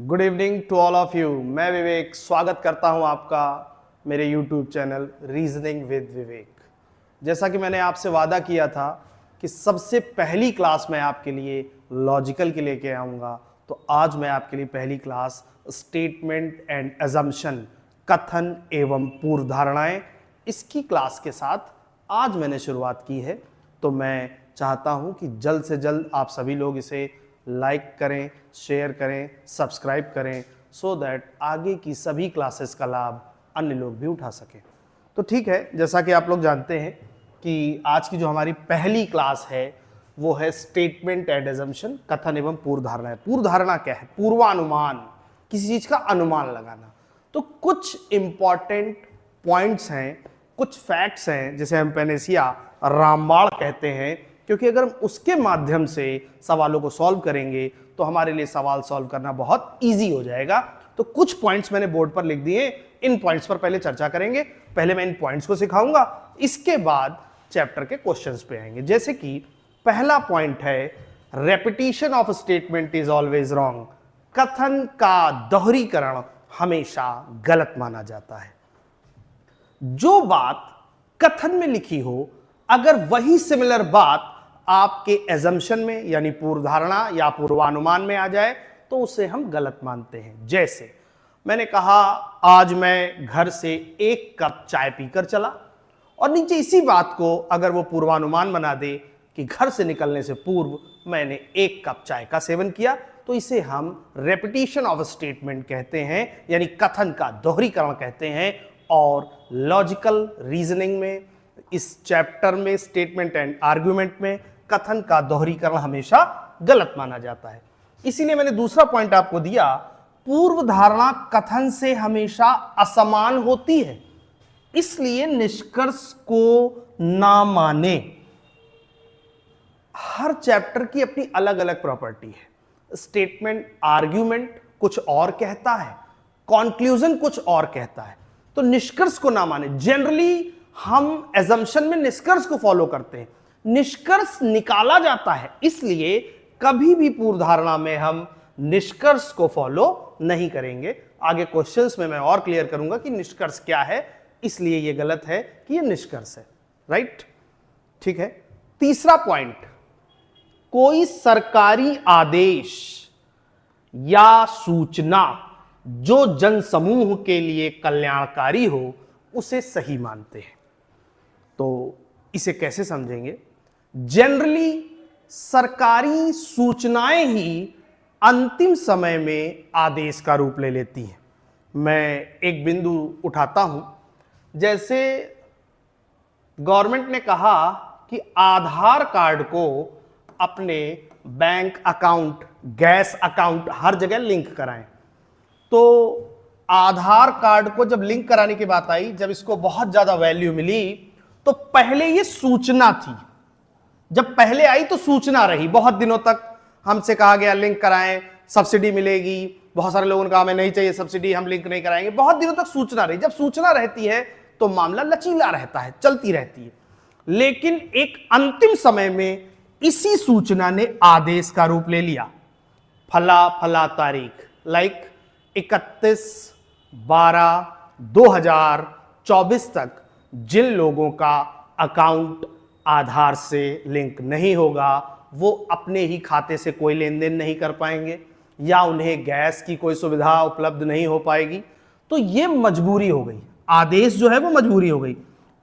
Good evening to all of you. मैं विवेक स्वागत करता हूं आपका मेरे YouTube channel reasoning with Vivek. जैसा कि मैंने आपसे वादा किया था कि सबसे पहली क्लास मैं आपके लिए लॉजिकल के लेके आऊँगा, तो आज मैं आपके लिए पहली क्लास स्टेटमेंट एंड अजम्पशन, कथन एवं पूर्व धारणाएं, इसकी क्लास के साथ आज मैंने शुरुआत की है। तो मैं चाहता हूं कि जल्द से जल्द आप सभी लोग इसे लाइक करें, शेयर करें, सब्सक्राइब करें, सो दैट आगे की सभी क्लासेस का लाभ अन्य लोग भी उठा सकें। तो ठीक है, जैसा कि आप लोग जानते हैं कि आज की जो हमारी पहली क्लास है वो है स्टेटमेंट एंड अजम्पशन, कथन एवं पूर्व धारणा। पूर्व धारणा क्या है? पूर्वानुमान, किसी चीज का अनुमान लगाना। तो कुछ इंपॉर्टेंट पॉइंट्स हैं, कुछ फैक्ट्स हैं, जिसे हम पेनेसिया रामबाण कहते हैं, क्योंकि अगर हम उसके माध्यम से सवालों को सॉल्व करेंगे तो हमारे लिए सवाल सॉल्व करना बहुत इजी हो जाएगा। तो कुछ पॉइंट्स मैंने बोर्ड पर लिख दिए, इन पॉइंट्स पर पहले चर्चा करेंगे। पहले मैं इन पॉइंट्स को सिखाऊंगा, इसके बाद चैप्टर के क्वेश्चंस पे आएंगे। जैसे कि पहला पॉइंट है, repetition of statement is always wrong. कथन का दोहरीकरण हमेशा गलत माना जाता है। जो बात कथन में लिखी हो, अगर वही सिमिलर बात आपके एजम्पशन में यानी पूर्व धारणा या पूर्वानुमान में आ जाए तो उसे हम गलत मानते हैं। जैसे मैंने कहा, आज मैं घर से 1 कप चाय पीकर चला, और नीचे इसी बात को अगर वो पूर्वानुमान बना दे कि घर से निकलने से पूर्व मैंने 1 कप चाय का सेवन किया, तो इसे हम रेपिटेशन ऑफ स्टेटमेंट कहते हैं, यानी कथन का दोहरीकरण कहते हैं। और लॉजिकल रीजनिंग में, इस चैप्टर में, स्टेटमेंट एंड आर्गुमेंट में कथन का दोहरीकरण हमेशा गलत माना जाता है। इसीलिए मैंने दूसरा पॉइंट आपको दिया, पूर्व धारणा कथन से हमेशा असमान होती है, इसलिए निष्कर्ष को ना माने। हर चैप्टर की अपनी अलग अलग प्रॉपर्टी है। स्टेटमेंट आर्ग्यूमेंट कुछ और कहता है, कॉन्क्लूजन कुछ और कहता है, तो निष्कर्ष को ना माने। जनरली हम एजम्पशन में निष्कर्ष को फॉलो करते हैं, निष्कर्ष निकाला जाता है, इसलिए कभी भी पूर्व धारणा में हम निष्कर्ष को फॉलो नहीं करेंगे। आगे क्वेश्चंस में मैं और क्लियर करूंगा कि निष्कर्ष क्या है, इसलिए यह गलत है कि यह निष्कर्ष है। राइट, ठीक है। तीसरा पॉइंट, कोई सरकारी आदेश या सूचना जो जनसमूह के लिए कल्याणकारी हो, उसे सही मानते हैं। तो इसे कैसे समझेंगे? जनरली सरकारी सूचनाएं ही अंतिम समय में आदेश का रूप ले लेती हैं। मैं एक बिंदु उठाता हूं, जैसे गवर्नमेंट ने कहा कि आधार कार्ड को अपने बैंक अकाउंट, गैस अकाउंट हर जगह लिंक कराएं। तो आधार कार्ड को जब लिंक कराने की बात आई, जब इसको बहुत ज्यादा वैल्यू मिली, तो पहले ये सूचना थी। जब पहले आई तो सूचना रही, बहुत दिनों तक हमसे कहा गया लिंक कराएं, सब्सिडी मिलेगी। बहुत सारे लोगों ने कहा हमें नहीं चाहिए सब्सिडी, हम लिंक नहीं कराएंगे। बहुत दिनों तक सूचना रही। जब सूचना रहती है तो मामला लचीला रहता है, चलती रहती है। लेकिन एक अंतिम समय में इसी सूचना ने आदेश का रूप ले लिया। फला फला तारीख, लाइक 31/12/2024 तक जिन लोगों का अकाउंट आधार से लिंक नहीं होगा, वो अपने ही खाते से कोई लेन देन नहीं कर पाएंगे, या उन्हें गैस की कोई सुविधा उपलब्ध नहीं हो पाएगी। तो ये मजबूरी हो गई, आदेश जो है वो मजबूरी हो गई।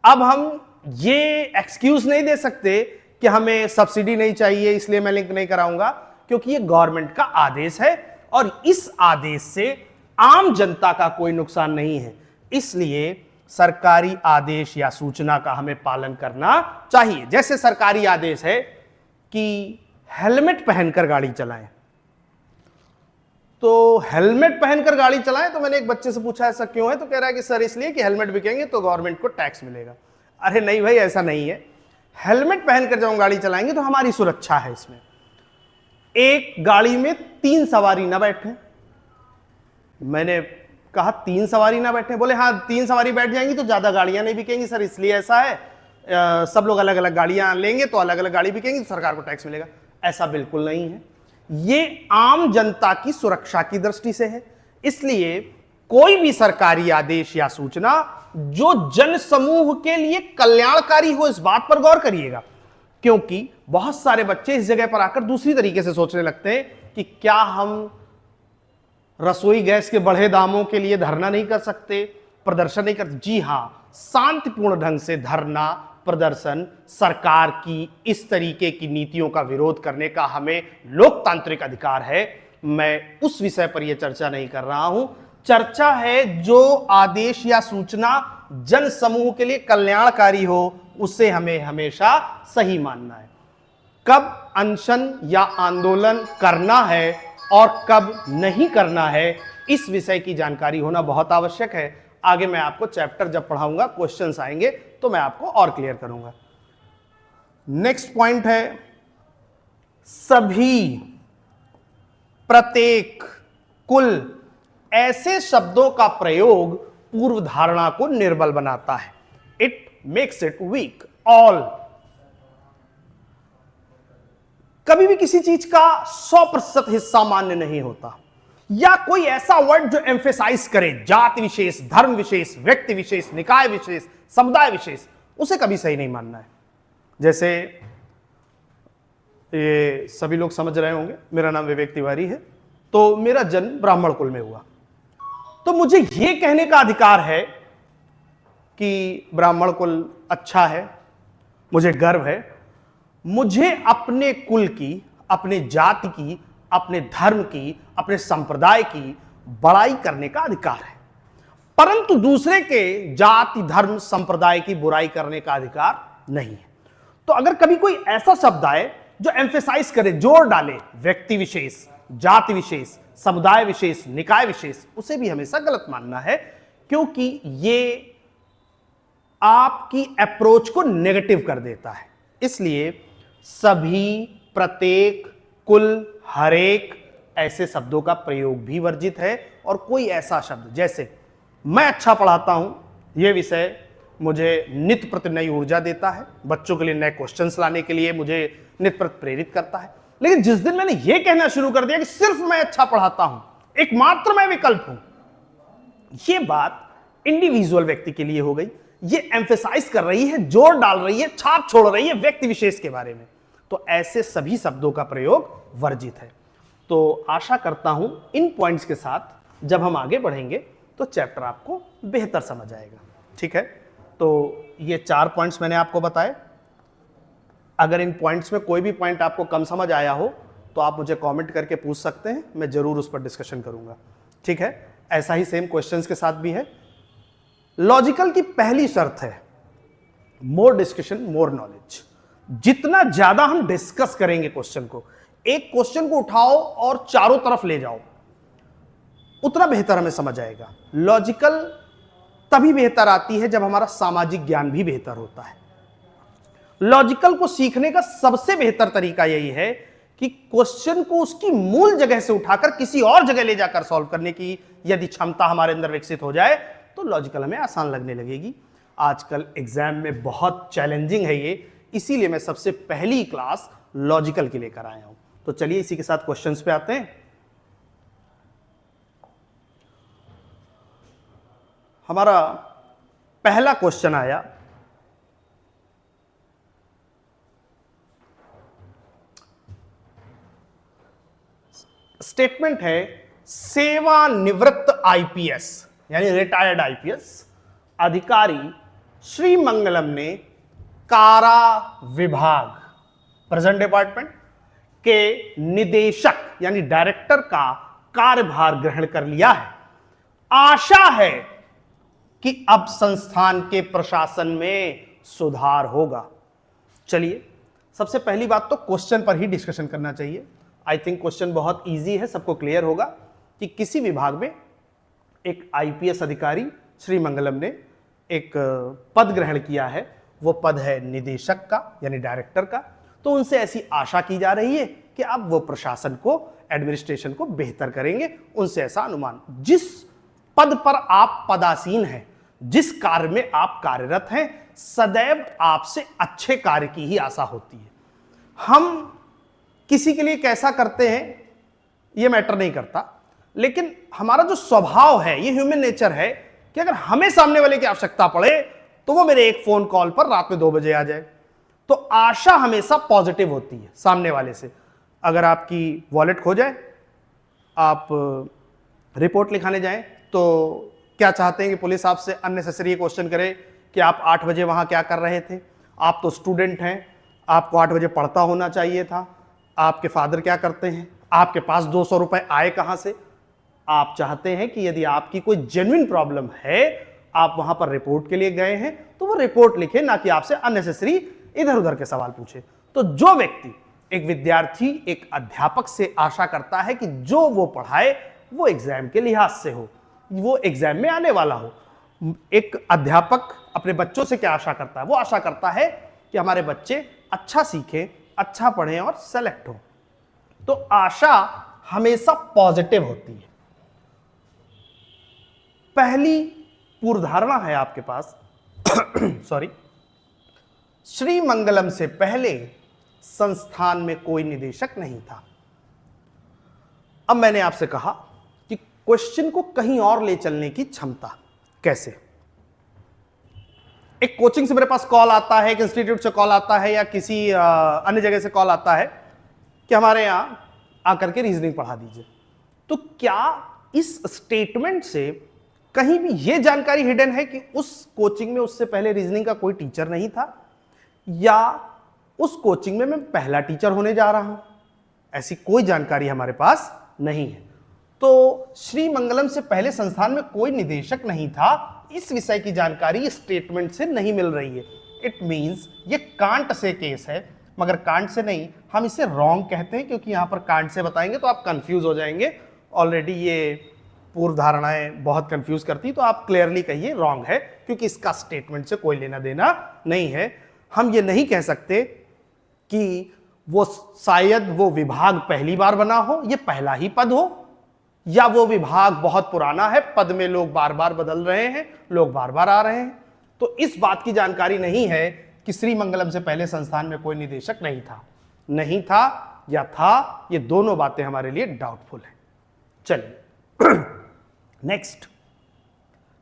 अब हम ये एक्सक्यूज नहीं दे सकते कि हमें सब्सिडी नहीं चाहिए इसलिए मैं लिंक नहीं कराऊंगा, क्योंकि ये गवर्नमेंट का आदेश है और इस आदेश से आम जनता का कोई नुकसान नहीं है। इसलिए सरकारी आदेश या सूचना का हमें पालन करना चाहिए। जैसे सरकारी आदेश है कि हेलमेट पहनकर गाड़ी चलाएं, तो हेलमेट पहनकर गाड़ी चलाएं। तो मैंने एक बच्चे से पूछा ऐसा क्यों है, तो कह रहा है कि सर इसलिए कि हेलमेट बिकेंगे तो गवर्नमेंट को टैक्स मिलेगा। अरे नहीं भाई, ऐसा नहीं है। हेलमेट पहनकर जब हम गाड़ी चलाएंगे तो हमारी सुरक्षा है इसमें। एक गाड़ी में 3 सवारी ना बैठे। मैंने कहा 3 सवारी ना बैठे? बोले हाँ 3 सवारी बैठ जाएंगी तो ज्यादा गाड़ियां नहीं बिकेंगी सर, इसलिए ऐसा है। सब लोग अलग अलग गाड़ियां लेंगे तो अलग अलग गाड़ी बिकेंगी तो सरकार को टैक्स मिलेगा। ऐसा बिल्कुल नहीं है। ये आम जनता की सुरक्षा की दृष्टि से है। इसलिए कोई भी सरकारी आदेश या सूचना जो जन समूह के लिए कल्याणकारी हो, इस बात पर गौर करिएगा, क्योंकि बहुत सारे बच्चे इस जगह पर आकर दूसरी तरीके से सोचने लगते हैं कि क्या हम रसोई गैस के बढ़े दामों के लिए धरना नहीं कर सकते, प्रदर्शन नहीं कर सकते? जी हां, शांतिपूर्ण ढंग से धरना प्रदर्शन, सरकार की इस तरीके की नीतियों का विरोध करने का हमें लोकतांत्रिक अधिकार है। मैं उस विषय पर यह चर्चा नहीं कर रहा हूं। चर्चा है जो आदेश या सूचना जन समूह के लिए कल्याणकारी हो, उसे हमें हमेशा सही मानना है। कब अनशन या आंदोलन करना है और कब नहीं करना है, इस विषय की जानकारी होना बहुत आवश्यक है। आगे मैं आपको चैप्टर जब पढ़ाऊंगा, क्वेश्चंस आएंगे तो मैं आपको और क्लियर करूंगा। नेक्स्ट पॉइंट है सभी, प्रत्येक, कुल ऐसे शब्दों का प्रयोग पूर्व धारणा को निर्बल बनाता है। It makes it weak. All, कभी भी किसी चीज का 100% हिस्सा मान्य नहीं होता, या कोई ऐसा वर्ड जो एम्फेसाइज करे जाति विशेष, धर्म विशेष, व्यक्ति विशेष, निकाय विशेष, समुदाय विशेष, उसे कभी सही नहीं मानना है। जैसे ये सभी लोग समझ रहे होंगे, मेरा नाम विवेक तिवारी है, तो मेरा जन्म ब्राह्मण कुल में हुआ, तो मुझे यह कहने का अधिकार है कि ब्राह्मण कुल अच्छा है, मुझे गर्व है। मुझे अपने कुल की, अपने जाति की, अपने धर्म की, अपने संप्रदाय की बड़ाई करने का अधिकार है, परंतु दूसरे के जाति, धर्म, संप्रदाय की बुराई करने का अधिकार नहीं है। तो अगर कभी कोई ऐसा शब्द आए जो एम्फेसाइज करे, जोर डाले व्यक्ति विशेष, जाति विशेष, समुदाय विशेष, निकाय विशेष, उसे भी हमेशा गलत मानना है, क्योंकि ये आपकी अप्रोच को नेगेटिव कर देता है। इसलिए सभी, प्रत्येक, कुल, हरेक ऐसे शब्दों का प्रयोग भी वर्जित है। और कोई ऐसा शब्द, जैसे मैं अच्छा पढ़ाता हूं, यह विषय मुझे नित्य प्रति नई ऊर्जा देता है, बच्चों के लिए नए क्वेश्चंस लाने के लिए मुझे नित्य प्रति प्रेरित करता है। लेकिन जिस दिन मैंने यह कहना शुरू कर दिया कि सिर्फ मैं अच्छा पढ़ाता हूं, एकमात्र मैं विकल्प हूं, यह बात इंडिविजुअल व्यक्ति के लिए हो गई। ये एम्फेसाइज कर रही है, जोर डाल रही है, छाप छोड़ रही है व्यक्ति विशेष के बारे में, तो ऐसे सभी शब्दों का प्रयोग वर्जित है। तो आशा करता हूं इन पॉइंट्स के साथ जब हम आगे बढ़ेंगे तो चैप्टर आपको बेहतर समझ आएगा। ठीक है, तो ये 4 पॉइंट्स मैंने आपको बताए। अगर इन पॉइंट्स में कोई भी पॉइंट आपको कम समझ आया हो तो आप मुझे कमेंट करके पूछ सकते हैं, मैं जरूर उस पर डिस्कशन करूंगा। ठीक है, ऐसा ही सेम क्वेश्चंस के साथ भी है। लॉजिकल की पहली शर्त है मोर डिस्कशन मोर नॉलेज। जितना ज्यादा हम डिस्कस करेंगे क्वेश्चन को, एक क्वेश्चन को उठाओ और चारों तरफ ले जाओ, उतना बेहतर हमें समझ आएगा। लॉजिकल तभी बेहतर आती है जब हमारा सामाजिक ज्ञान भी बेहतर होता है। लॉजिकल को सीखने का सबसे बेहतर तरीका यही है कि क्वेश्चन को उसकी मूल जगह से उठाकर किसी और जगह ले जाकर सॉल्व करने की यदि क्षमता हमारे अंदर विकसित हो जाए तो लॉजिकल हमें आसान लगने लगेगी। आजकल एग्जाम में बहुत चैलेंजिंग है ये, इसीलिए मैं सबसे पहली क्लास लॉजिकल की लेकर आया हूं। तो चलिए इसी के साथ क्वेश्चंस पे आते हैं। हमारा पहला क्वेश्चन आया, स्टेटमेंट है सेवानिवृत्त आईपीएस यानी रिटायर्ड आईपीएस अधिकारी श्री मंगलम ने कारा विभाग प्रेजेंट डिपार्टमेंट के निदेशक यानी डायरेक्टर का कार्यभार ग्रहण कर लिया है। आशा है कि अब संस्थान के प्रशासन में सुधार होगा। चलिए सबसे पहली बात तो क्वेश्चन पर ही डिस्कशन करना चाहिए। आई थिंक क्वेश्चन बहुत इजी है, सबको क्लियर होगा कि किसी विभाग में एक आईपीएस अधिकारी श्री मंगलम ने एक पद ग्रहण किया है, वो पद है निदेशक का यानी डायरेक्टर का। तो उनसे ऐसी आशा की जा रही है कि अब वो प्रशासन को, एडमिनिस्ट्रेशन को बेहतर करेंगे। उनसे ऐसा अनुमान, जिस पद पर आप पदासीन हैं, जिस कार्य में आप कार्यरत हैं, सदैव आपसे अच्छे कार्य की ही आशा होती है। हम किसी के लिए कैसा करते हैं ये मैटर नहीं करता, लेकिन हमारा जो स्वभाव है, ये ह्यूमन नेचर है कि अगर हमें सामने वाले की आवश्यकता पड़े तो वो मेरे एक फोन कॉल पर रात में 2 बजे आ जाए। तो आशा हमेशा पॉजिटिव होती है सामने वाले से। अगर आपकी वॉलेट खो जाए, आप रिपोर्ट लिखाने जाएं, तो क्या चाहते हैं कि पुलिस आपसे अननेसेसरी क्वेश्चन करे कि आप 8 बजे वहां क्या कर रहे थे? आप तो स्टूडेंट हैं, आपको 8 बजे पढ़ता होना चाहिए था। आपके फादर क्या करते हैं? आपके पास 200 रुपए आए कहां से? आप चाहते हैं कि यदि आपकी कोई जेन्युइन प्रॉब्लम है, आप वहां पर रिपोर्ट के लिए गए हैं, तो वो रिपोर्ट लिखे, ना कि आपसे अननेसेसरी इधर उधर के सवाल पूछे। तो जो व्यक्ति, एक विद्यार्थी एक अध्यापक से आशा करता है कि जो वो पढ़ाए वो एग्जाम के लिहाज से हो, वो एग्जाम में आने वाला हो। एक अध्यापक अपने बच्चों से क्या आशा करता है? वो आशा करता है कि हमारे बच्चे अच्छा सीखें, अच्छा पढ़ें और सेलेक्ट हो। तो आशा हमेशा पॉजिटिव होती है। पहली पूर्वधारणा है आपके पास सॉरी, श्रीमंगलम से पहले संस्थान में कोई निदेशक नहीं था। अब मैंने आपसे कहा कि क्वेश्चन को कहीं और ले चलने की क्षमता कैसे। एक कोचिंग से मेरे पास कॉल आता है, एक इंस्टीट्यूट से कॉल आता है, या किसी अन्य जगह से कॉल आता है कि हमारे यहां आकर के रीजनिंग पढ़ा दीजिए। तो क्या इस स्टेटमेंट से कहीं भी यह जानकारी हिडन है कि उस कोचिंग में उससे पहले रीजनिंग का कोई टीचर नहीं था, या उस कोचिंग में मैं पहला टीचर होने जा रहा हूं? ऐसी कोई जानकारी हमारे पास नहीं है। तो श्रीमंगलम से पहले संस्थान में कोई निदेशक नहीं था, इस विषय की जानकारी स्टेटमेंट से नहीं मिल रही है। इट मींस ये कांट से केस है, मगर कांट से नहीं, हम इसे रॉन्ग कहते हैं, क्योंकि यहां पर कांट से बताएंगे तो आप कंफ्यूज हो जाएंगे। ऑलरेडी ये पूर्व धारणाएं बहुत कंफ्यूज करती, तो आप क्लियरली कहिए रॉन्ग है, क्योंकि इसका स्टेटमेंट से कोई लेना देना नहीं है। हम ये नहीं कह सकते कि वो शायद वो विभाग पहली बार बना हो, ये पहला ही पद हो, या वो विभाग बहुत पुराना है, पद में लोग बार बार बदल रहे हैं, लोग बार बार आ रहे हैं। तो इस बात की जानकारी नहीं है कि श्रीमंगलम से पहले संस्थान में कोई निदेशक नहीं था। नहीं था या था, ये दोनों बातें हमारे लिए डाउटफुल है। चलिए नेक्स्ट,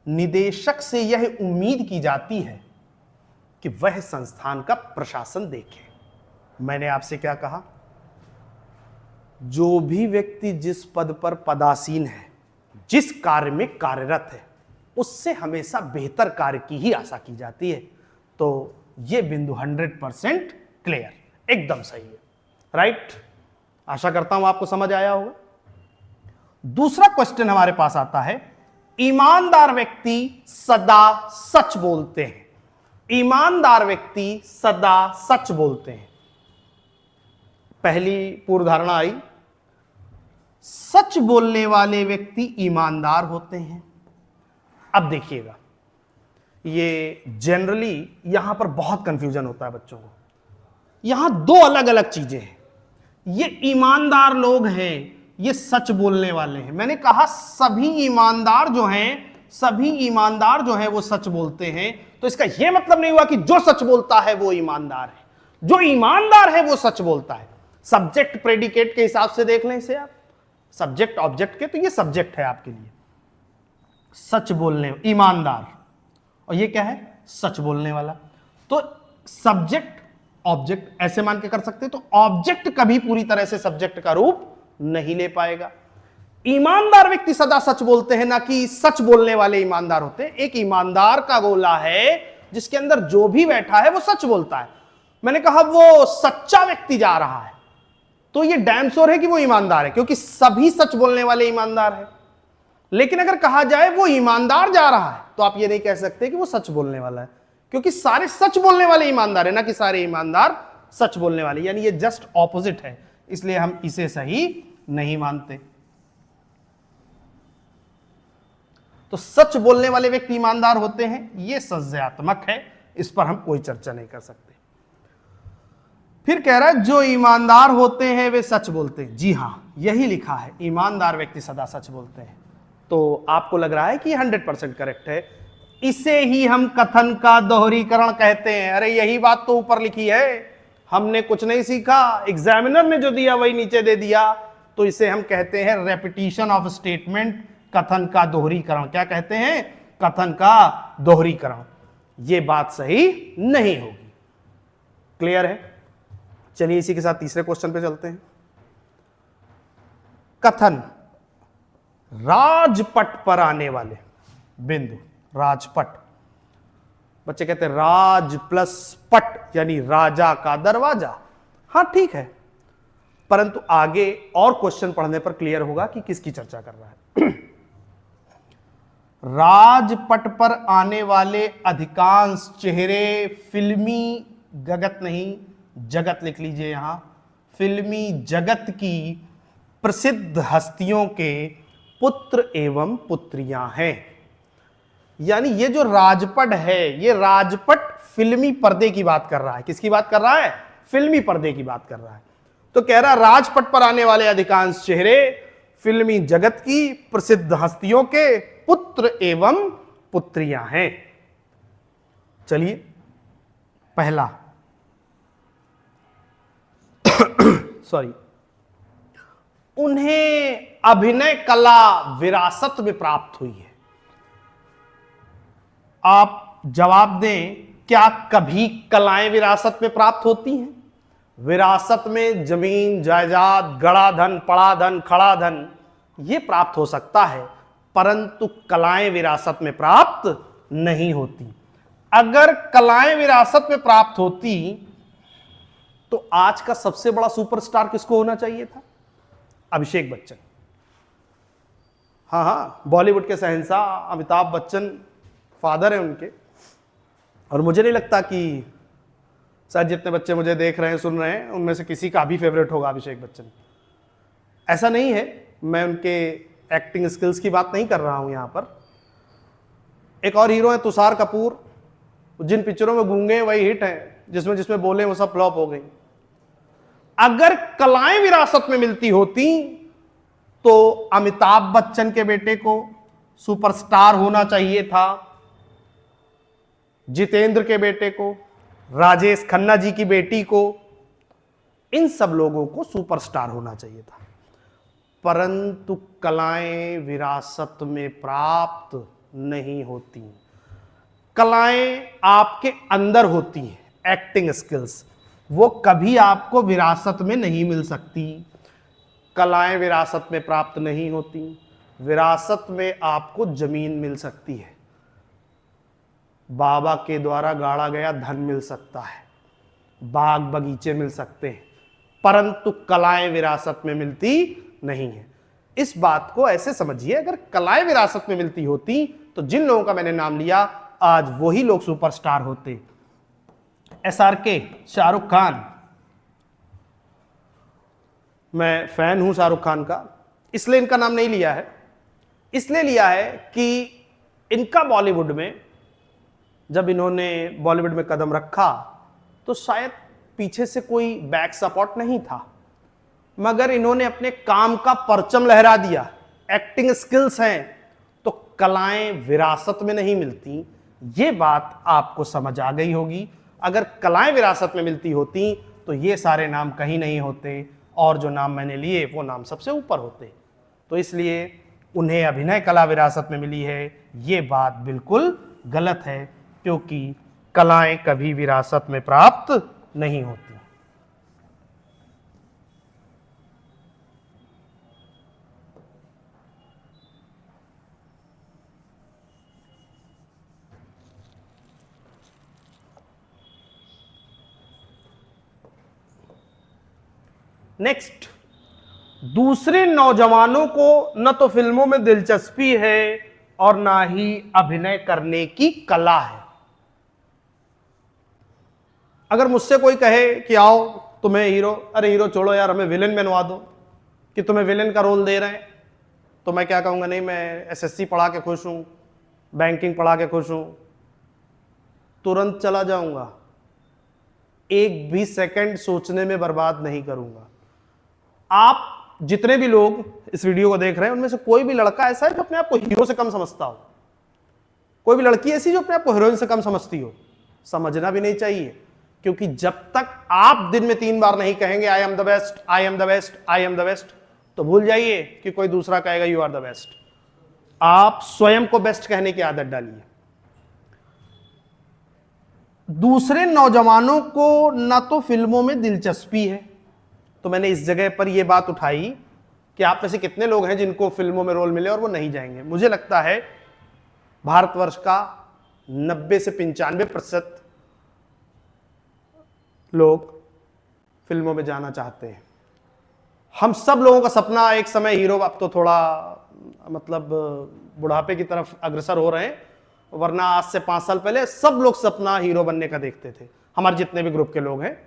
निदेशक से यह उम्मीद की जाती है कि वह संस्थान का प्रशासन देखे। मैंने आपसे क्या कहा? जो भी व्यक्ति जिस पद पर पदासीन है, जिस कार्य में कार्यरत है, उससे हमेशा बेहतर कार्य की ही आशा की जाती है। तो यह बिंदु 100% क्लियर, एकदम सही है, राइट? आशा करता हूं आपको समझ आया होगा। दूसरा क्वेश्चन हमारे पास आता है, ईमानदार व्यक्ति सदा सच बोलते हैं। ईमानदार व्यक्ति सदा सच बोलते हैं। पहली पूर्व धारणा आई, सच बोलने वाले व्यक्ति ईमानदार होते हैं। अब देखिएगा, ये जनरली यहां पर बहुत कंफ्यूजन होता है बच्चों को। यहां 2 अलग अलग चीजें हैं। ये ईमानदार लोग हैं, ये सच बोलने वाले हैं। मैंने कहा सभी ईमानदार जो हैं वो सच बोलते हैं। तो इसका यह मतलब नहीं हुआ कि जो सच बोलता है वो ईमानदार है। जो ईमानदार है वो सच बोलता है। सब्जेक्ट प्रेडिकेट के हिसाब से देख लें इसे आप, सब्जेक्ट ऑब्जेक्ट के, तो ये सब्जेक्ट है आपके लिए, सच बोलने, ईमानदार, और ये क्या है? सच बोलने वाला। तो सब्जेक्ट ऑब्जेक्ट ऐसे मान के कर सकते हैं। तो ऑब्जेक्ट कभी पूरी तरह से सब्जेक्ट का रूप नहीं ले पाएगा। ईमानदार व्यक्ति सदा सच बोलते हैं, ना कि सच बोलने वाले ईमानदार होते हैं। एक ईमानदार का गोला है जिसके अंदर जो भी बैठा है वो सच बोलता है। मैंने कहा वो सच्चा व्यक्ति जा रहा है, तो ये डैम श्योर है कि वो ईमानदार है, क्योंकि सभी सच बोलने वाले ईमानदार हैं। लेकिन अगर कहा जाए वो ईमानदार जा रहा है, तो आप ये नहीं कह सकते कि वो सच बोलने वाला है, क्योंकि सारे सच बोलने वाले ईमानदार है, ना कि सारे ईमानदार सच बोलने वाले। यानी ये जस्ट ऑपोजिट है, इसलिए हम इसे सही नहीं मानते। तो सच बोलने वाले व्यक्ति ईमानदार होते हैं, यह संशयात्मक है, इस पर हम कोई चर्चा नहीं कर सकते। फिर कह रहा है जो ईमानदार होते हैं वे सच बोलते हैं। जी हां, यही लिखा है, ईमानदार व्यक्ति सदा सच बोलते हैं। तो आपको लग रहा है कि 100% करेक्ट है। इसे ही हम कथन का दोहरीकरण कहते हैं। अरे यही बात तो ऊपर लिखी है, हमने कुछ नहीं सीखा, एग्जामिनर ने जो दिया वही नीचे दे दिया। तो इसे हम कहते हैं रेपिटेशन ऑफ स्टेटमेंट, कथन का दोहरीकरण। क्या कहते हैं? कथन का दोहरीकरण। यह बात सही नहीं होगी। क्लियर है? चलिए इसी के साथ तीसरे क्वेश्चन पे चलते हैं। कथन राजपट पर आने वाले बिंदु, राजपट। बच्चे कहते हैं राज प्लस पट यानी राजा का दरवाजा। हां ठीक है, परंतु आगे और क्वेश्चन पढ़ने पर क्लियर होगा कि किसकी चर्चा कर रहा है। राजपट पर आने वाले अधिकांश चेहरे फिल्मी जगत नहीं, जगत लिख लीजिए यहां, फिल्मी जगत की प्रसिद्ध हस्तियों के पुत्र एवं पुत्रियां हैं। यानी ये जो राजपट है, ये राजपट फिल्मी पर्दे की बात कर रहा है। किसकी बात कर रहा है? फिल्मी पर्दे की बात कर रहा है। तो कह रहा राजपट पर आने वाले अधिकांश चेहरे फिल्मी जगत की प्रसिद्ध हस्तियों के पुत्र एवं पुत्रियां हैं। चलिए पहला सॉरी, उन्हें अभिनय कला विरासत में प्राप्त हुई है। आप जवाब दें, क्या कभी कलाएं विरासत में प्राप्त होती हैं? विरासत में जमीन जायदाद, गड़ा धन, पड़ा धन, खड़ा धन ये प्राप्त हो सकता है, परंतु कलाएं विरासत में प्राप्त नहीं होती। अगर कलाएं विरासत में प्राप्त होती तो आज का सबसे बड़ा सुपरस्टार किसको होना चाहिए था? अभिषेक बच्चन। हाँ, बॉलीवुड के शहंशाह अमिताभ बच्चन फादर है उनके। और मुझे नहीं लगता कि शायद जितने बच्चे मुझे देख रहे हैं, सुन रहे हैं, उनमें से किसी का भी फेवरेट होगा अभिषेक बच्चन। ऐसा नहीं है, मैं उनके एक्टिंग स्किल्स की बात नहीं कर रहा हूं यहां पर। एक और हीरो है तुषार कपूर, जिन पिक्चरों में गूंगे हैं वही हिट है, जिसमें जिसमें बोले वो सब फ्लॉप हो गई। अगर कलाएं विरासत में मिलती होती तो अमिताभ बच्चन के बेटे को सुपरस्टार होना चाहिए था, जितेंद्र के बेटे को, राजेश खन्ना जी की बेटी को, इन सब लोगों को सुपरस्टार होना चाहिए था। परंतु कलाएं विरासत में प्राप्त नहीं होती। कलाएं आपके अंदर होती हैं, एक्टिंग स्किल्स, वो कभी आपको विरासत में नहीं मिल सकती। कलाएं विरासत में प्राप्त नहीं होती। विरासत में आपको जमीन मिल सकती है, बाबा के द्वारा गाड़ा गया धन मिल सकता है, बाग बगीचे मिल सकते हैं, परंतु कलाएं विरासत में मिलती नहीं है। इस बात को ऐसे समझिए, अगर कलाएं विरासत में मिलती होती तो जिन लोगों का मैंने नाम लिया आज वही लोग सुपरस्टार होते। SRK, शाहरुख खान। मैं फैन हूं शाहरुख खान का, इसलिए इनका नाम नहीं लिया है। इसलिए लिया है कि इनका बॉलीवुड में, जब इन्होंने बॉलीवुड में कदम रखा तो शायद पीछे से कोई बैक सपोर्ट नहीं था, मगर इन्होंने अपने काम का परचम लहरा दिया। एक्टिंग स्किल्स हैं तो कलाएं विरासत में नहीं मिलती, ये बात आपको समझ आ गई होगी। अगर कलाएं विरासत में मिलती होती तो ये सारे नाम कहीं नहीं होते, और जो नाम मैंने लिए वो नाम सबसे ऊपर होते। तो इसलिए उन्हें अभिनय कला विरासत में मिली है, ये बात बिल्कुल गलत है, क्योंकि कलाएं कभी विरासत में प्राप्त नहीं होती। नेक्स्ट, दूसरे नौजवानों को न तो फिल्मों में दिलचस्पी है और ना ही अभिनय करने की कला है। अगर मुझसे कोई कहे कि आओ तुम्हें हीरो, अरे हीरो छोड़ो यार, हमें विलेन बनवा दो, कि तुम्हें विलेन का रोल दे रहे हैं, तो मैं क्या कहूंगा? नहीं, मैं SSC पढ़ा के खुश हूं, बैंकिंग पढ़ा के खुश हूं, तुरंत चला जाऊंगा, एक भी सेकंड सोचने में बर्बाद नहीं करूंगा। आप जितने भी लोग इस वीडियो को देख रहे हैं उनमें से कोई भी लड़का ऐसा है जो अपने आप को हीरो से कम समझता हो? कोई भी लड़की ऐसी जो अपने आप को हीरोइन से कम समझती हो? समझना भी नहीं चाहिए, क्योंकि जब तक आप दिन में 3 बार नहीं कहेंगे I am the best, I am the best, I am the best, तो भूल जाइए कि कोई दूसरा कहेगा यू आर द बेस्ट। आप स्वयं को बेस्ट कहने की आदत डालिए। दूसरे नौजवानों को ना तो फिल्मों में दिलचस्पी है, तो मैंने इस जगह पर यह बात उठाई कि आप में से कितने लोग हैं जिनको फिल्मों में रोल मिले और वो नहीं जाएंगे। मुझे लगता है भारतवर्ष का 90 से 95% लोग फिल्मों में जाना चाहते हैं। हम सब लोगों का सपना एक समय हीरो, अब तो थोड़ा मतलब बुढ़ापे की तरफ अग्रसर हो रहे हैं, वरना आज से 5 साल पहले सब लोग सपना हीरो बनने का देखते थे। हमारे जितने भी ग्रुप के लोग हैं,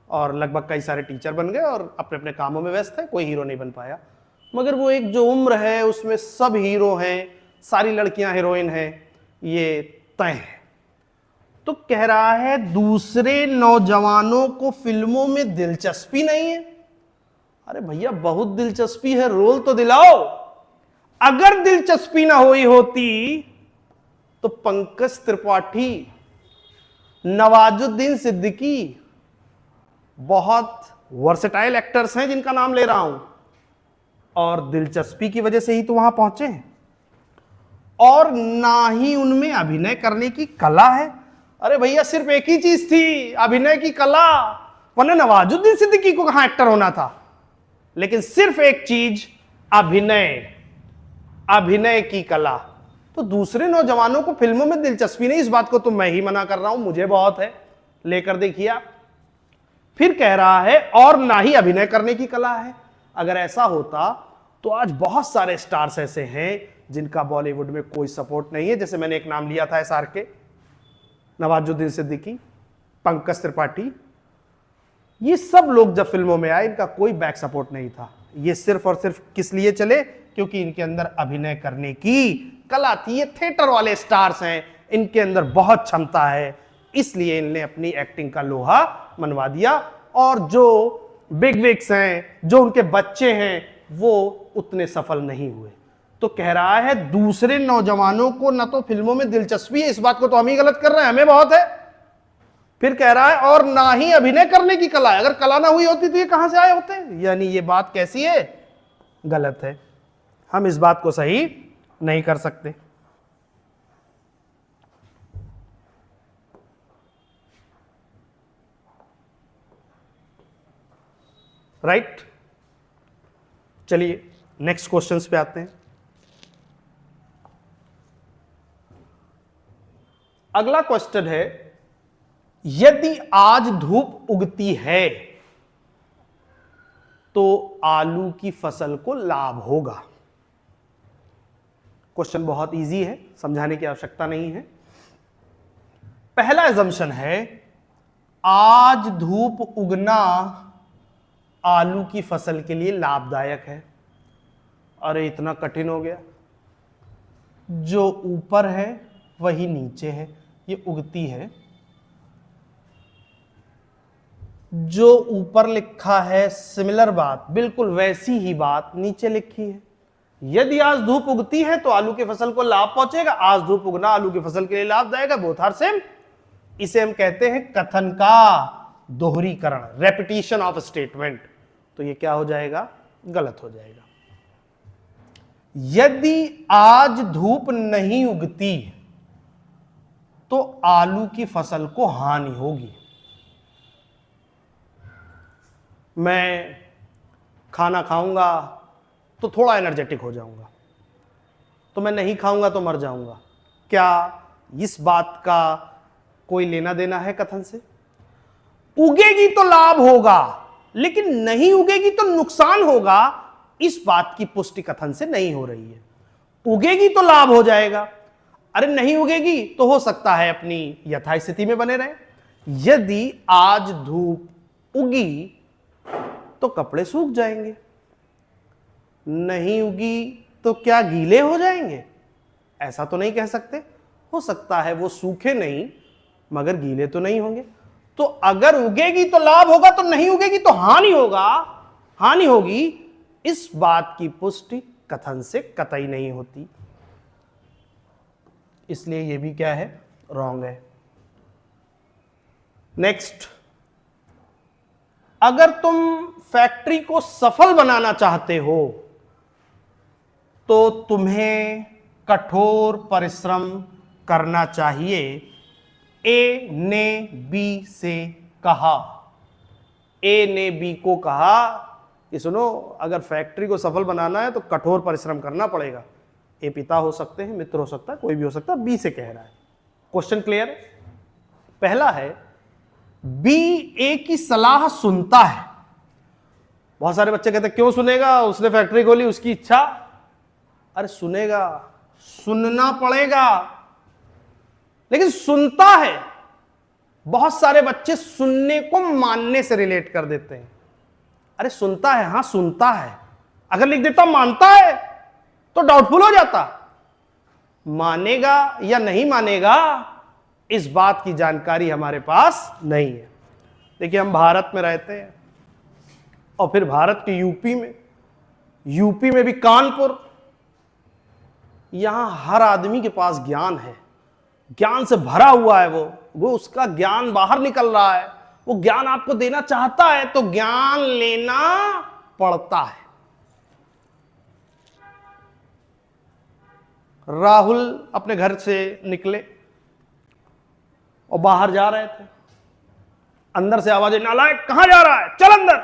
और लगभग कई सारे टीचर बन गए और अपने अपने कामों में व्यस्त है, कोई हीरो नहीं बन पाया। मगर वो एक जो उम्र है उसमें सब हीरो हैं, सारी लड़कियां हीरोइन हैं, ये तय है। तो कह रहा है दूसरे नौजवानों को फिल्मों में दिलचस्पी नहीं है। अरे भैया बहुत दिलचस्पी है, रोल तो दिलाओ। अगर दिलचस्पी ना हुई होती तो पंकज त्रिपाठी, नवाजुद्दीन सिद्दीकी, बहुत वर्सेटाइल एक्टर्स हैं जिनका नाम ले रहा हूं, और दिलचस्पी की वजह से ही तो वहां पहुंचे हैं। और ना ही उनमें अभिनय करने की कला है। अरे भैया सिर्फ एक ही चीज थी, अभिनय की कला, वरना नवाजुद्दीन सिद्दीकी को कहां एक्टर होना था। लेकिन सिर्फ एक चीज, अभिनय, अभिनय की कला। तो दूसरे नौजवानों को फिल्मों में दिलचस्पी नहीं, इस बात को तो मैं ही मना कर रहा हूं, मुझे बहुत है, लेकर देखिए आप। फिर कह रहा है और ना ही अभिनय करने की कला है। अगर ऐसा होता तो आज बहुत सारे स्टार्स ऐसे हैं जिनका बॉलीवुड में कोई सपोर्ट नहीं है। जैसे मैंने एक नाम लिया था SR के, नवाजुद्दीन सिद्दीकी, पंकज त्रिपाठी, ये सब लोग जब फिल्मों में आए इनका कोई बैक सपोर्ट नहीं था। ये सिर्फ और सिर्फ किस लिए चले? क्योंकि इनके अंदर अभिनय करने की कला थी। ये थिएटर वाले स्टार्स हैं, इनके अंदर बहुत क्षमता है, इसलिए इनने अपनी एक्टिंग का लोहा मनवा दिया। और जो बिग विग्स हैं, जो उनके बच्चे हैं, वो उतने सफल नहीं हुए। तो कह रहा है दूसरे नौजवानों को ना तो फिल्मों में दिलचस्पी है, इस बात को तो हम ही गलत कर रहे हैं, हमें बहुत है। फिर कह रहा है और ना ही अभिनय करने की कला है। अगर कला ना हुई होती तो ये कहां से आए होते? यानी ये बात कैसी है? गलत है। हम इस बात को सही नहीं कर सकते। राइट? चलिए नेक्स्ट क्वेश्चंस पे आते हैं। अगला क्वेश्चन है, यदि आज धूप उगती है तो आलू की फसल को लाभ होगा। क्वेश्चन बहुत इजी है, समझाने की आवश्यकता नहीं है। पहला एजम्पशन है आज धूप उगना आलू की फसल के लिए लाभदायक है। अरे इतना कठिन हो गया, जो ऊपर है वही नीचे है, ये उगती है। जो ऊपर लिखा है सिमिलर बात, बिल्कुल वैसी ही बात नीचे लिखी है। यदि आज धूप उगती है तो आलू की फसल को लाभ पहुंचेगा, आज धूप उगना आलू की फसल के लिए लाभदायक है, बोथ आर सेम। इसे हम कहते हैं कथन का दोहरीकरण, रेपिटेशन ऑफ स्टेटमेंट। तो ये क्या हो जाएगा? गलत हो जाएगा। यदि आज धूप नहीं उगती तो आलू की फसल को हानि होगी। मैं खाना खाऊंगा तो थोड़ा एनर्जेटिक हो जाऊंगा, तो मैं नहीं खाऊंगा तो मर जाऊंगा। क्या इस बात का कोई लेना देना है कथन से? उगेगी तो लाभ होगा, लेकिन नहीं उगेगी तो नुकसान होगा, इस बात की पुष्टि कथन से नहीं हो रही है। उगेगी तो लाभ हो जाएगा, अरे नहीं उगेगी तो हो सकता है अपनी यथास्थिति में बने रहे। यदि आज धूप उगी तो कपड़े सूख जाएंगे, नहीं उगी तो क्या गीले हो जाएंगे? ऐसा तो नहीं कह सकते। हो सकता है वो सूखे नहीं मगर गीले तो नहीं होंगे। तो अगर उगेगी तो लाभ होगा, तो नहीं उगेगी तो हानि होगा, हानि होगी, इस बात की पुष्टि कथन से कतई नहीं होती। इसलिए ये भी क्या है? रॉन्ग है। नेक्स्ट, अगर तुम फैक्ट्री को सफल बनाना चाहते हो तो तुम्हें कठोर परिश्रम करना चाहिए, ए ने बी से कहा। ए ने बी को कहा कि सुनो, अगर फैक्ट्री को सफल बनाना है तो कठोर परिश्रम करना पड़ेगा। ए पिता हो सकते हैं, मित्र हो सकता है, कोई भी हो सकता है, बी से कह रहा है। क्वेश्चन क्लियर है? पहला है, बी ए की सलाह सुनता है। बहुत सारे बच्चे कहते हैं क्यों सुनेगा, उसने फैक्ट्री खोली, उसकी इच्छा। अरे सुनेगा, सुनना पड़ेगा, लेकिन सुनता है। बहुत सारे बच्चे सुनने को मानने से रिलेट कर देते हैं। अरे सुनता है, हां सुनता है, अगर लिख देता मानता है तो डाउटफुल हो जाता। मानेगा या नहीं मानेगा, इस बात की जानकारी हमारे पास नहीं है। देखिए, हम भारत में रहते हैं और फिर भारत के यूपी में भी कानपुर। यहां हर आदमी के पास ज्ञान है, ज्ञान से भरा हुआ है। वो उसका ज्ञान बाहर निकल रहा है, वो ज्ञान आपको देना चाहता है, तो ज्ञान लेना पड़ता है। राहुल अपने घर से निकले और बाहर जा रहे थे। अंदर से आवाजें, नालायक कहां जा रहा है, चल अंदर।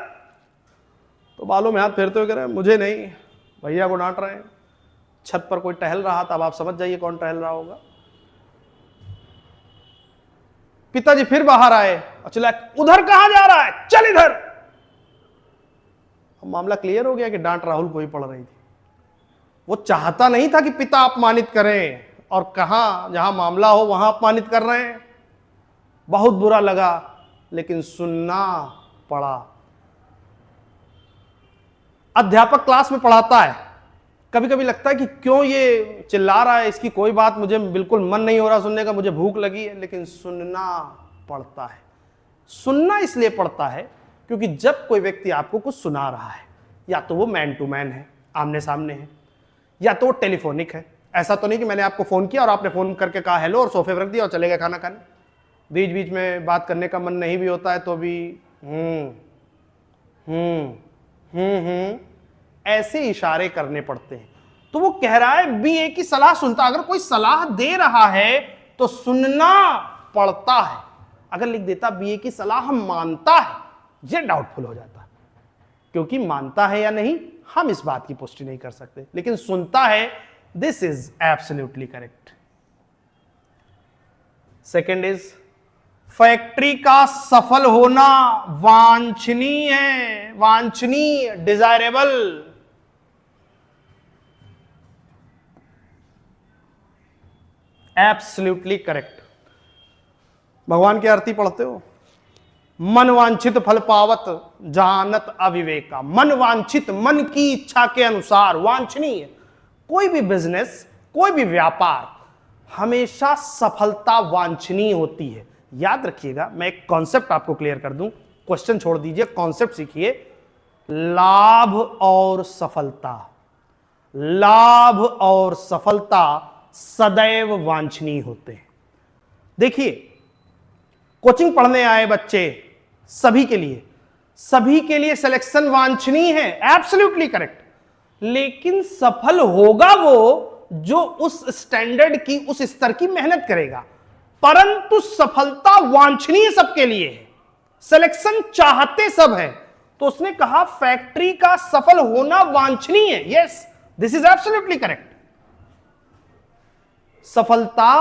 तो बालों में हाथ फेरते हुए कह रहे हैं मुझे नहीं, भैया को डांट रहे हैं। छत पर कोई टहल रहा था, अब आप समझ जाइए कौन टहल रहा होगा। पिताजी फिर बाहर आए और चला, उधर कहां जा रहा है, चल इधर। अब मामला क्लियर हो गया कि डांट राहुल को ही पड़ रही थी। वो चाहता नहीं था कि पिता अपमानित करें, और कहां जहां मामला हो वहां अपमानित कर रहे हैं। बहुत बुरा लगा, लेकिन सुनना पड़ा। अध्यापक क्लास में पढ़ाता है, कभी कभी लगता है कि क्यों ये चिल्ला रहा है, इसकी कोई बात मुझे बिल्कुल मन नहीं हो रहा सुनने का, मुझे भूख लगी है, लेकिन सुनना पड़ता है। सुनना इसलिए पड़ता है क्योंकि जब कोई व्यक्ति आपको कुछ सुना रहा है, या तो वो मैन टू मैन है, आमने सामने है, या तो वो टेलीफोनिक है। ऐसा तो नहीं कि मैंने आपको फोन किया और आपने फोन करके कहा हेलो और सोफे पर रख दिया और चले गए खाना खाने। बीच बीच में बात करने का मन नहीं भी होता है तो भी ऐसे इशारे करने पड़ते हैं। तो वो कह रहा है बी ए की सलाह सुनता। अगर कोई सलाह दे रहा है तो सुनना पड़ता है। अगर लिख देता बी ए की सलाह मानता है, ये डाउटफुल हो जाता, क्योंकि मानता है या नहीं हम इस बात की पुष्टि नहीं कर सकते, लेकिन सुनता है, this is absolutely correct. Second is, factory का सफल होना वांछनीय है, वांछनीय, डिजायरेबल। Absolutely correct. भगवान की आरती पढ़ते हो, मन वांछित फल पावत जानत अविवेका। मन वांछित, मन की इच्छा के अनुसार वांछनीय। कोई भी बिजनेस, कोई भी व्यापार, हमेशा सफलता वांछनीय होती है। याद रखिएगा, मैं एक कॉन्सेप्ट आपको क्लियर कर दूं, क्वेश्चन छोड़ दीजिए, कॉन्सेप्ट सीखिए। लाभ और सफलता, लाभ और सफलता सदैव वांछनीय होते हैं। देखिए, कोचिंग पढ़ने आए बच्चे, सभी के लिए सिलेक्शन वांछनीय है, एब्सोल्युटली करेक्ट। लेकिन सफल होगा वो जो उस स्टैंडर्ड की, उस स्तर की मेहनत करेगा। परंतु सफलता वांछनीय सबके लिए है, सिलेक्शन चाहते सब है। तो उसने कहा फैक्ट्री का सफल होना वांछनीय है। Yes, this is absolutely correct. सफलता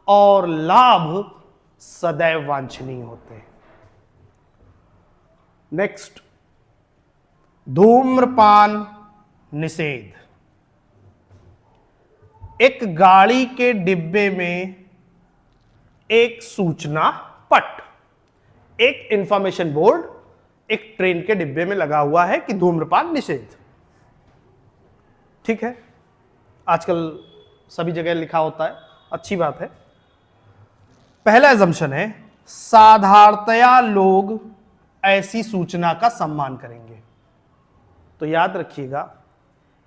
और लाभ सदैव वांछनीय होते हैं। नेक्स्ट, धूम्रपान निषेध। एक गाड़ी के डिब्बे में एक सूचना पट, एक इंफॉर्मेशन बोर्ड एक ट्रेन के डिब्बे में लगा हुआ है कि धूम्रपान निषेध। ठीक है, आजकल सभी जगह लिखा होता है, अच्छी बात है। पहला एजम्पशन है, साधारणतया लोग ऐसी सूचना का सम्मान करेंगे। तो याद रखिएगा,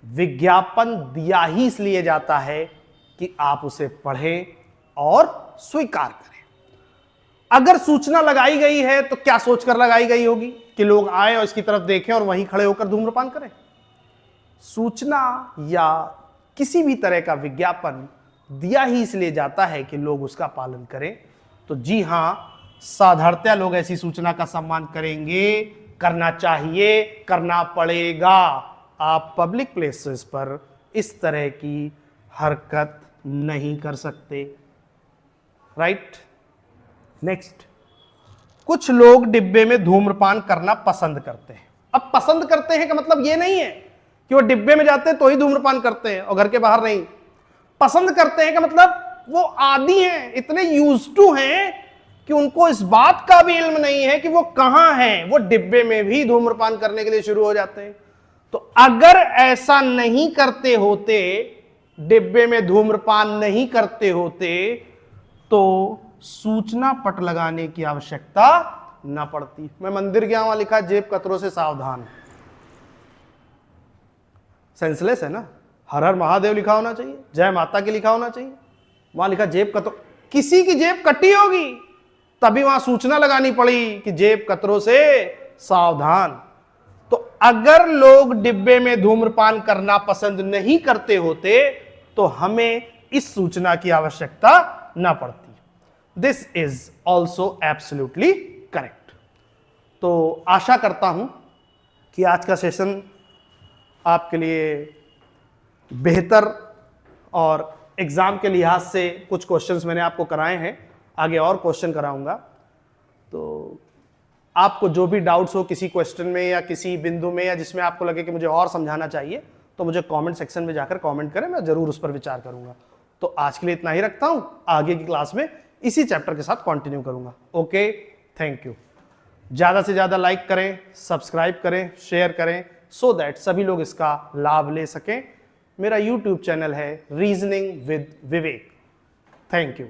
विज्ञापन दिया ही इसलिए जाता है कि आप उसे पढ़ें और स्वीकार करें। अगर सूचना लगाई गई है तो क्या सोचकर लगाई गई होगी कि लोग आए और इसकी तरफ देखें और वहीं खड़े होकर धूम्रपान करें। सूचना या किसी भी तरह का विज्ञापन दिया ही इसलिए जाता है कि लोग उसका पालन करें। तो जी हां, साधारणतया लोग ऐसी सूचना का सम्मान करेंगे, करना चाहिए, करना पड़ेगा। आप पब्लिक प्लेसेस पर इस तरह की हरकत नहीं कर सकते। राइट। नेक्स्ट, कुछ लोग डिब्बे में धूम्रपान करना पसंद करते हैं। अब पसंद करते हैं का मतलब ये नहीं है कि वो डिब्बे में जाते हैं तो ही धूम्रपान करते हैं और घर के बाहर नहीं। पसंद करते हैं का मतलब वो आदी हैं, इतने यूज्ड टू हैं कि उनको इस बात का भी इल्म नहीं है कि वो कहां हैं, वो डिब्बे में भी धूम्रपान करने के लिए शुरू हो जाते हैं। तो अगर ऐसा नहीं करते होते, डिब्बे में धूम्रपान नहीं करते होते, तो सूचना पट लगाने की आवश्यकता ना पड़ती। मैं मंदिर गया, वहां लिखा जेब कतरों से सावधान। सेंसलेस है ना। हर हर महादेव लिखा होना चाहिए, जय माता की लिखा होना चाहिए, वहां लिखा जेब कतरों। किसी की जेब कटी होगी तभी वहां सूचना लगानी पड़ी कि जेब कतरों से सावधान। तो अगर लोग डिब्बे में धूम्रपान करना पसंद नहीं करते होते तो हमें इस सूचना की आवश्यकता ना पड़ती। This is also absolutely correct. तो आशा करता हूं कि आज का सेशन आपके लिए बेहतर और एग्जाम के लिहाज से कुछ क्वेश्चंस मैंने आपको कराए हैं, आगे और क्वेश्चन कराऊंगा। तो आपको जो भी डाउट्स हो किसी क्वेश्चन में या किसी बिंदु में, या जिसमें आपको लगे कि मुझे और समझाना चाहिए, तो मुझे कमेंट सेक्शन में जाकर कमेंट करें, मैं जरूर उस पर विचार करूंगा। तो आज के लिए इतना ही रखता हूं, आगे की क्लास में इसी चैप्टर के साथ कंटिन्यू करूंगा। Okay, thank you. ज़्यादा से ज़्यादा लाइक करें, सब्सक्राइब करें, शेयर करें, सो दैट सभी लोग इसका लाभ ले सकें। मेरा YouTube चैनल है reasoning with Vivek. Thank you.